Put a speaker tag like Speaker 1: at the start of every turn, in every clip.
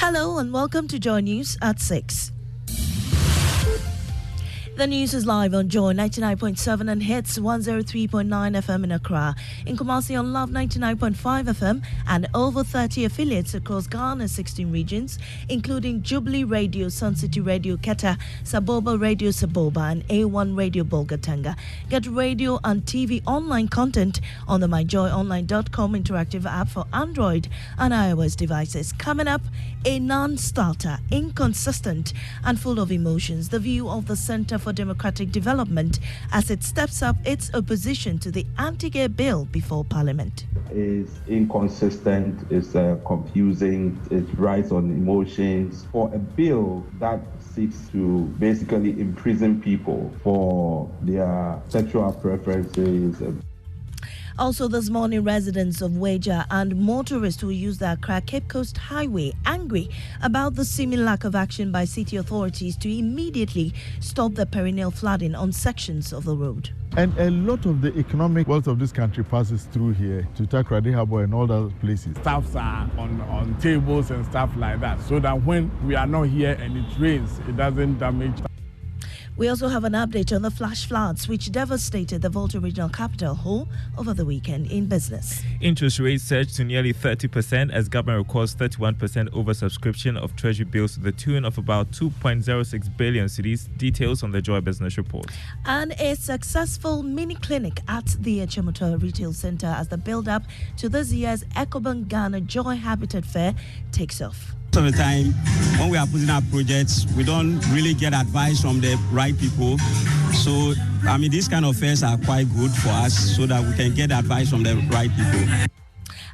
Speaker 1: Hello and welcome to Joy News at 6. The news is live on Joy 99.7 and hits 103.9 FM in Accra, in Kumasi on Love 99.5 FM and over 30 affiliates across Ghana's 16 regions, including Jubilee Radio, Sun City Radio Keta, Saboba Radio Saboba and A1 Radio Bolgatanga. Get radio and TV online content on the myjoyonline.com interactive app for Android and iOS devices. Coming up, a non-starter, inconsistent and full of emotions, the view of the Center for Democratic Development as it steps up its opposition to the anti-gay bill before Parliament.
Speaker 2: It's inconsistent, it's confusing, it rides on emotions for a bill that seeks to basically imprison people for their sexual preferences.
Speaker 1: Also this morning, residents of Weja and motorists who use the Accra Cape Coast Highway angry about the seeming lack of action by city authorities to immediately stop the perennial flooding on sections of the road.
Speaker 3: And a lot of the economic wealth of this country passes through here to Takoradi Harbour and all those places.
Speaker 4: Staffs are on tables and stuff like that, so that when we are not here and it rains, it doesn't damage.
Speaker 1: We also have an update on the flash floods which devastated the Volta Regional Capital Hall over the weekend in business.
Speaker 5: Interest rates surged to nearly 30% as government records 31% oversubscription of treasury bills to the tune of about 2.06 billion cedis. Details on the Joy Business Report.
Speaker 1: And a successful mini clinic at the Echemoto Retail Center as the build-up to this year's Ecobank Ghana Joy Habitat Fair takes off.
Speaker 6: Most of the time, when we are putting up projects, we don't really get advice from the right people. So, these kind of fairs are quite good for us so that we can get advice from the right people.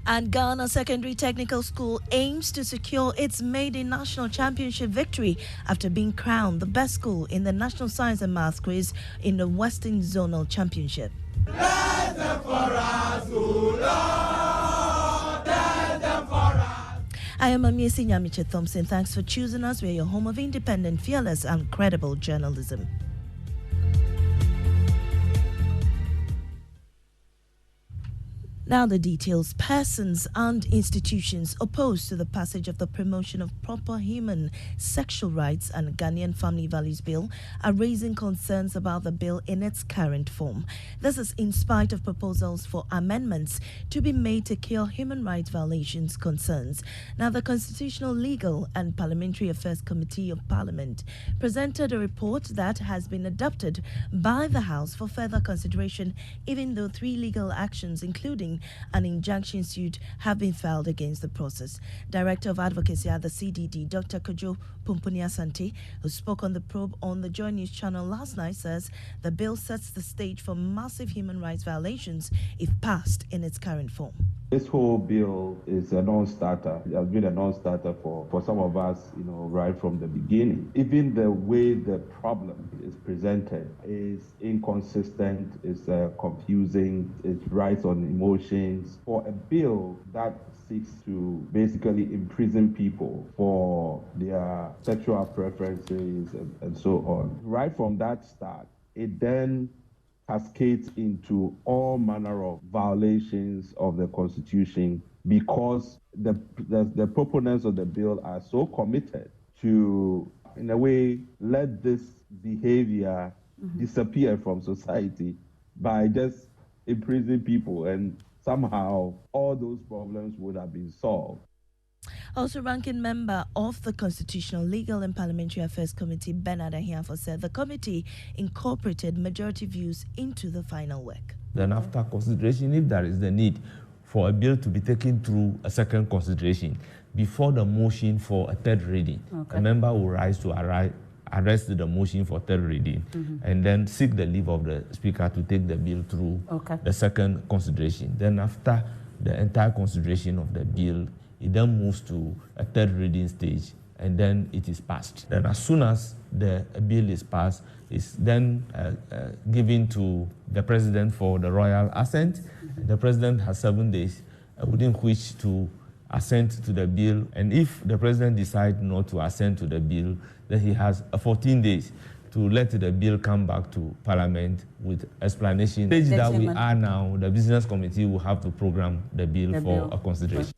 Speaker 1: And Ghana Secondary Technical School aims to secure its maiden national championship victory after being crowned the best school in the National Science and Maths quiz in the Western Zonal Championship. Bless them for us, O Lord, bless them for us. I am Amiesi Nyamiche Thompson. Thanks for choosing us. We're your home of independent, fearless, and credible journalism. Now the details. Persons and institutions opposed to the passage of the Promotion of Proper Human Sexual Rights and Ghanaian Family Values Bill are raising concerns about the bill in its current form. This is in spite of proposals for amendments to be made to cure human rights violations concerns. Now the Constitutional, Legal and Parliamentary Affairs Committee of Parliament presented a report that has been adopted by the House for further consideration, even though 3 legal actions, including an injunction suit, have been filed against the process. Director of Advocacy at the CDD, Dr. Kojo Pumpuni Asante, who spoke on the probe on the Joy News channel last night, says the bill sets the stage for massive human rights violations if passed in its current form.
Speaker 2: This whole bill is a non-starter. It has been a non-starter for some of us, right from the beginning. Even the way the problem is presented is inconsistent, it's confusing, it rides on emotions. For a bill that seeks to basically imprison people for their sexual preferences and so on. Right from that start, it then cascades into all manner of violations of the Constitution because the proponents of the bill are so committed to, in a way, let this behavior disappear from society by just imprisoning people, and somehow all those problems would have been solved.
Speaker 1: Also, ranking member of the Constitutional, Legal and Parliamentary Affairs Committee, Bernard Ahiafo, said the committee incorporated majority views into the final work.
Speaker 7: Then after consideration, if there is the need for a bill to be taken through a second consideration, before the motion for a third reading, a member will rise to arrest the motion for third reading and then seek the leave of the Speaker to take the bill through the second consideration. Then after the entire consideration of the bill, it then moves to a third reading stage and then it is passed. Then as soon as the bill is passed, it's then given to the President for the royal assent. The President has 7 days within which to assent to the bill, and if the President decides not to assent to the bill, then he has 14 days to let the bill come back to Parliament with explanation. The stage that we are now, the Business Committee will have to program the bill for a consideration.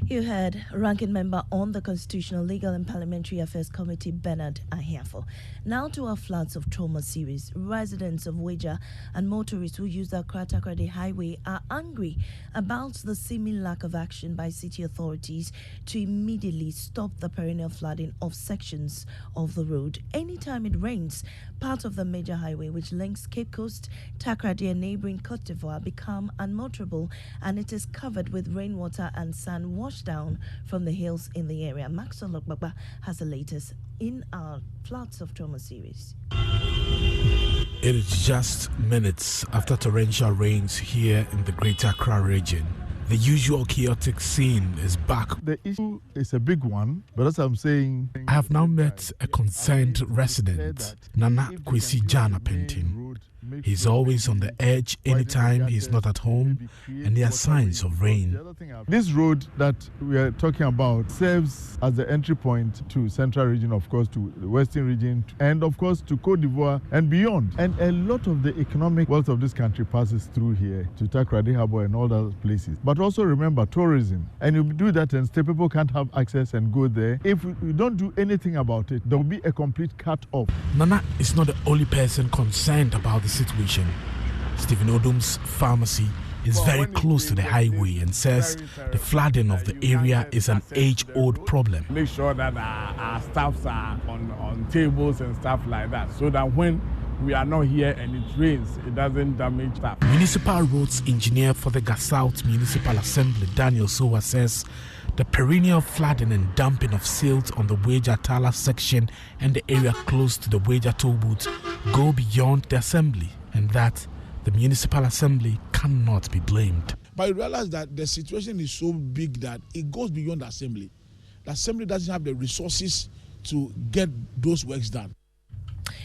Speaker 1: You heard Ranking Member on the Constitutional, Legal and Parliamentary Affairs Committee, Bernard Ahiafo. Now to our floods of trauma series. Residents of Weja and motorists who use the Accra-Takoradi Highway are angry about the seeming lack of action by city authorities to immediately stop the perennial flooding of sections of the road. Anytime it rains, part of the major highway which links Cape Coast, Takoradi and neighboring Cote d'Ivoire become unmotorable, and it is covered with rainwater and sand washed down from the hills in the area. Maxwell Lokbaba has the latest in our Floods of Trauma series.
Speaker 8: It is just minutes after torrential rains here in the Greater Accra region. The usual chaotic scene is back.
Speaker 3: The issue is a big one, but as I'm saying,
Speaker 8: I have now met a concerned resident, Nana Kwesi Jana Pentin. He's always on the edge anytime he's not at home, and there are signs of rain.
Speaker 3: This road that we are talking about serves as the entry point to Central Region, of course, to the Western Region, and of course to Cote d'Ivoire and beyond. And a lot of the economic wealth of this country passes through here to Takoradi Harbour and all those places. But also remember tourism, and you do that and still people can't have access and go there. If we don't do anything about it, there will be a complete cut off.
Speaker 8: Nana is not the only person concerned about the situation. Stephen Odom's pharmacy is very close to the highway and says the flooding of the area is an age-old problem.
Speaker 4: Make sure that our staffs are on tables and stuff like that, so that when we are not here and it rains, it doesn't damage stuff.
Speaker 8: Municipal roads engineer for the Gassaut Municipal Assembly, Daniel Sowa, says the perennial flooding and dumping of silt on the Weja-Tala section and the area close to the Weja toll booth go beyond the assembly, and that the municipal assembly cannot be blamed.
Speaker 9: But you realize that the situation is so big that it goes beyond the assembly. The assembly doesn't have the resources to get those works done.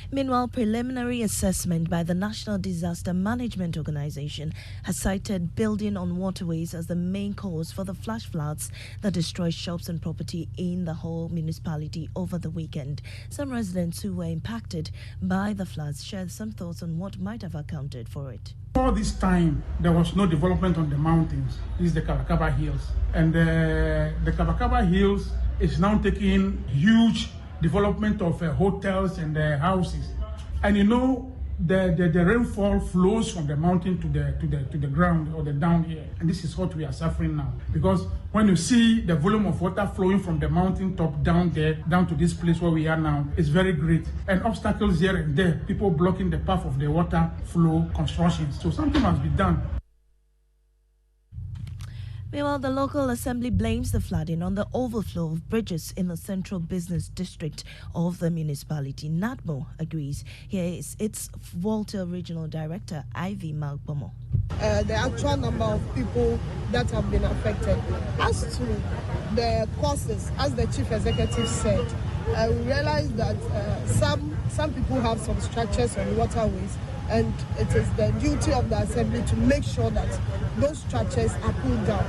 Speaker 1: Meanwhile, preliminary assessment by the National Disaster Management Organization has cited building on waterways as the main cause for the flash floods that destroyed shops and property in the whole municipality over the weekend. Some residents who were impacted by the floods shared some thoughts on what might have accounted for it.
Speaker 10: All this time, there was no development on the mountains. This is the Kabakaba Hills. And the Kabakaba Hills is now taking huge development of hotels and houses, and you know the rainfall flows from the mountain to the ground or the down here, and this is what we are suffering now. Because when you see the volume of water flowing from the mountain top down there down to this place where we are now, it's very great, and obstacles here and there, people blocking the path of the water flow, constructions. So something must be done.
Speaker 1: Meanwhile, the local assembly blames the flooding on the overflow of bridges in the central business district of the municipality. NADMO agrees. Here is its Volta Regional Director, Ivy Malpomo.
Speaker 11: The actual number of people that have been affected. As to the causes, as the Chief Executive said, we realized that some people have some structures on waterways, and it is the duty of the assembly to make sure that those structures are pulled down.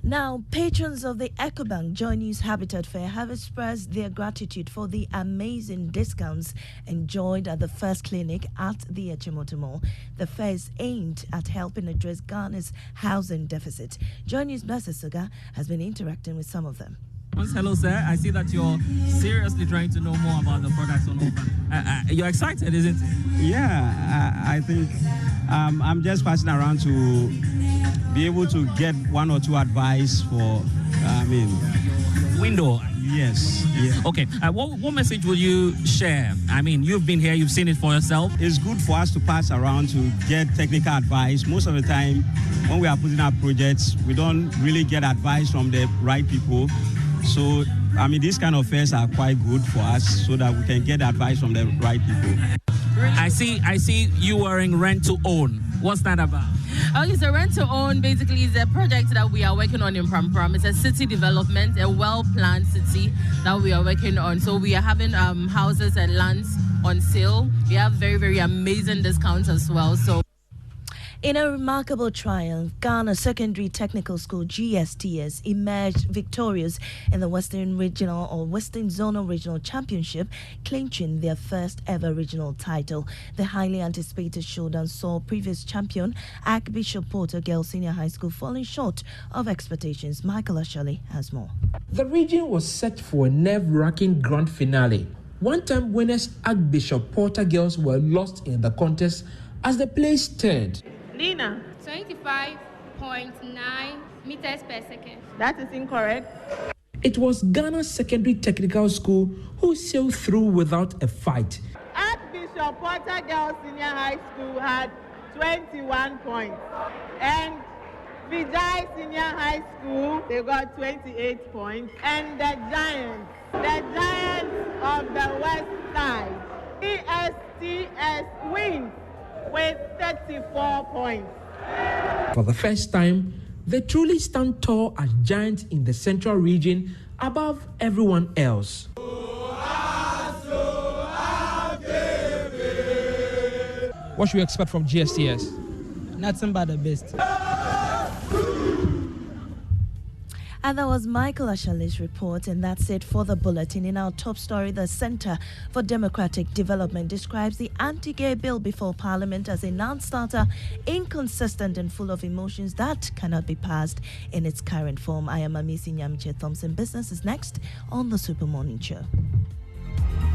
Speaker 1: Now, patrons of the EcoBank Joy News Habitat Fair have expressed their gratitude for the amazing discounts enjoyed at the first clinic at the Echimoto Mall. The fair is aimed at helping address Ghana's housing deficit. Joy News Blessed Suga has been interacting with some of them.
Speaker 12: Hello, sir. I see that you're seriously trying to know more about the products on offer. You're excited, isn't it?
Speaker 6: Yeah, I think I'm just passing around to be able to get one or two advice for,
Speaker 12: window.
Speaker 6: Yes. Yeah.
Speaker 12: Okay. What message will you share? I mean, you've been here, you've seen it for yourself.
Speaker 6: It's good for us to pass around to get technical advice. Most of the time, when we are putting up projects, we don't really get advice from the right people. So, these kind of fairs are quite good for us so that we can get advice from the right people.
Speaker 12: I see you wearing rent to own. What's that about?
Speaker 13: Okay, so rent to own basically is a project that we are working on in Pram. It's a city development, a well-planned city that we are working on. So we are having houses and lands on sale. We have very, very amazing discounts as well. So
Speaker 1: In a remarkable triumph, Ghana Secondary Technical School GSTS emerged victorious in the Western Regional or Western Zonal Regional Championship, clinching their first ever regional title. The highly anticipated showdown saw previous champion Archbishop Porter Girls Senior High School falling short of expectations. Michael Ashali has more.
Speaker 14: The region was set for a nerve-wracking grand finale. One-time winners Archbishop Porter Girls were lost in the contest as they placed third.
Speaker 15: Lina.
Speaker 16: 25.9 meters per second.
Speaker 15: That is incorrect.
Speaker 14: It was Ghana Secondary Technical School who sailed through without a fight.
Speaker 15: Archbishop Porter Girls Senior High School had 21 points. And Vijay Senior High School, they got 28 points. And the Giants of the West Side, ESTS wins with 34 points.
Speaker 14: For the first time, they truly stand tall as giants in the central region above everyone else.
Speaker 17: What should we expect from GSTS?
Speaker 18: Nothing but the best.
Speaker 1: And that was Michael Ashali's report, and that's it for the bulletin. In our top story, the Center for Democratic Development describes the anti-gay bill before Parliament as a non-starter, inconsistent and full of emotions that cannot be passed in its current form. I am Amisi Nyamiche Thompson. Business is next on the Super Morning Show.